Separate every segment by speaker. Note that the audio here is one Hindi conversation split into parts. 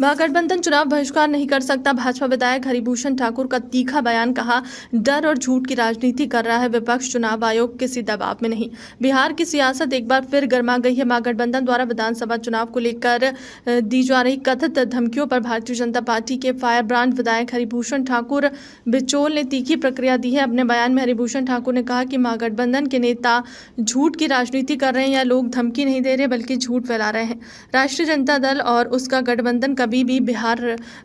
Speaker 1: महागठबंधन चुनाव बहिष्कार नहीं कर सकता। भाजपा विधायक हरिभूषण ठाकुर का तीखा बयान। कहा, डर और झूठ की राजनीति कर रहा है विपक्ष, चुनाव आयोग किसी दबाव में नहीं। बिहार की सियासत एक बार फिर गर्मा गई है। महागठबंधन द्वारा विधानसभा चुनाव को लेकर दी जा रही कथित धमकियों पर भारतीय जनता पार्टी के फायर ब्रांड विधायक हरिभूषण ठाकुर बिचौल ने तीखी प्रतिक्रिया दी है। अपने बयान में हरिभूषण ठाकुर ने कहा कि महागठबंधन के नेता झूठ की राजनीति कर रहे हैं। या लोग धमकी नहीं दे रहे बल्कि झूठ फैला रहे हैं। राष्ट्रीय जनता दल और उसका गठबंधन कभी भी बिहार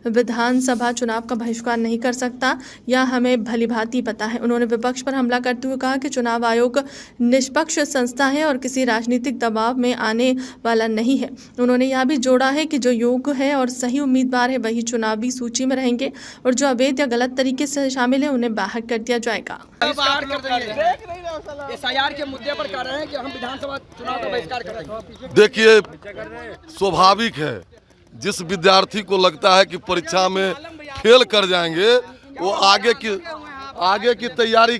Speaker 1: विधानसभा चुनाव का बहिष्कार नहीं कर सकता, यह हमें भलीभांति पता है। उन्होंने विपक्ष पर हमला करते हुए कहा कि चुनाव आयोग निष्पक्ष संस्था है और किसी राजनीतिक दबाव में आने वाला नहीं है। उन्होंने यह भी जोड़ा है कि जो योग्य है और सही उम्मीदवार है वही चुनावी सूची में रहेंगे और जो अवैध या गलत तरीके से शामिल है उन्हें बाहर कर दिया जाएगा।
Speaker 2: SIR के मुद्दे पर कह रहे हैं कि हम विधानसभा चुनाव का बहिष्कार कर रहे हैं।
Speaker 3: देखिए, स्वाभाविक है, जिस विद्यार्थी को लगता है कि परीक्षा में फेल कर जाएंगे वो आगे की तैयारी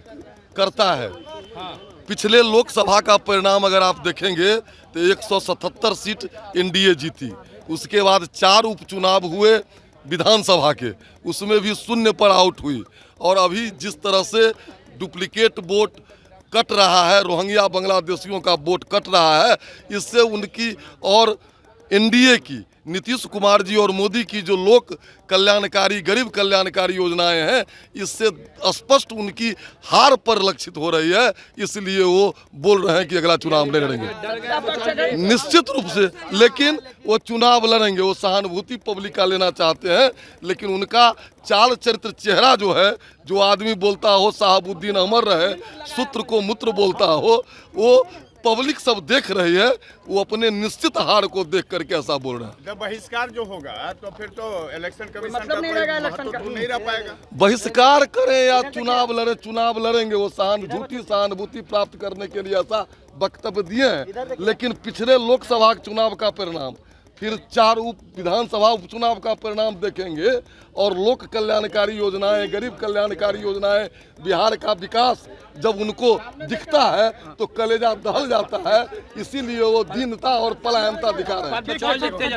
Speaker 3: करता है। पिछले लोकसभा का परिणाम अगर आप देखेंगे तो 177 सीट एनडीए जीती, उसके बाद 4 उपचुनाव हुए विधानसभा के, उसमें भी 0 पर आउट हुई। और अभी जिस तरह से डुप्लीकेट वोट कट रहा है, रोहिंग्या बांग्लादेशियों का वोट कट रहा है, इससे उनकी और एनडीए की, नीतीश कुमार जी और मोदी की जो लोक कल्याणकारी, गरीब कल्याणकारी योजनाएं हैं, इससे स्पष्ट उनकी हार पर लक्षित हो रही है। इसलिए वो बोल रहे हैं कि अगला चुनाव नहीं लड़ेंगे। निश्चित रूप से, लेकिन वो चुनाव लड़ेंगे, वो सहानुभूति पब्लिक का लेना चाहते हैं। लेकिन उनका चाल चरित्र, चेहरा जो है, जो आदमी बोलता हो साहबुद्दीन अमर रहे, सूत्र को मूत्र बोलता हो, वो पब्लिक सब देख रही है। वो अपने निश्चित हार को देख करके ऐसा बोल रहे हैं।
Speaker 4: जब बहिष्कार जो होगा तो फिर तो इलेक्शन कमीशन
Speaker 2: मतलब नहीं रहेगा, इलेक्शन का
Speaker 4: नहीं रह पाएगा।
Speaker 3: बहिष्कार करें या चुनाव लड़े, चुनाव लड़ेंगे। वो सहानुभूति प्राप्त करने के लिए ऐसा वक्तव्य दिए हैं। लेकिन पिछले लोकसभा चुनाव का परिणाम, फिर 4 विधानसभा उपचुनाव का परिणाम देखेंगे और लोक कल्याणकारी योजनाएं, गरीब कल्याणकारी योजनाएं, बिहार का विकास जब उनको दिखता है तो कलेजा दहल जाता है। इसीलिए वो दीनता और पलायनता दिखा रहे हैं।